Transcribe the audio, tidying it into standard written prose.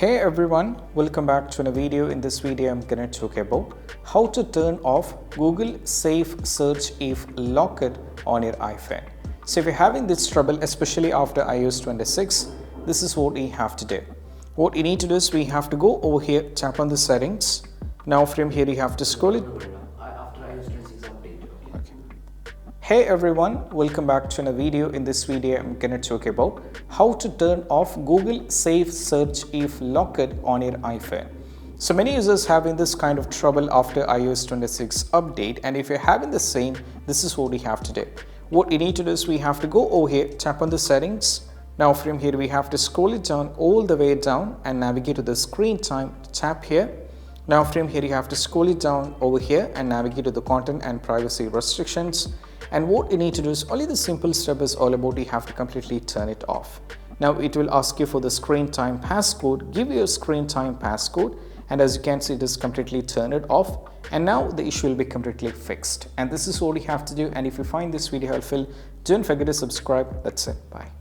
Hey everyone, welcome back to another video. In this video I'm going to talk about how to turn off Google SafeSearch if locked on your iPhone. So if you're having this trouble, especially after iOS 26, this is what we have to do. What you need to do is we have to go over here, tap on the settings. Now from here you have to scroll it. Hey everyone, welcome back to another video. In this video I'm going to talk about how to turn off Google SafeSearch if locked on your iPhone. So many users having this kind of trouble after iOS 26 update, and if you're having the same, this is what we have to do. What you need to do is we have to go over here, tap on the settings. Now from here we have to scroll it down all the way down and navigate to the screen time. Tap here. Now from here you have to scroll it down over here and navigate to the content and privacy restrictions. And what you need to do is only the simple step is all about you have to completely turn it off. Now it will ask you for the screen time passcode. Give your screen time passcode, and as you can see it is completely turned it off, and now the issue will be completely fixed. And this is what you have to do. And if you find this video helpful, don't forget to subscribe. That's it. Bye.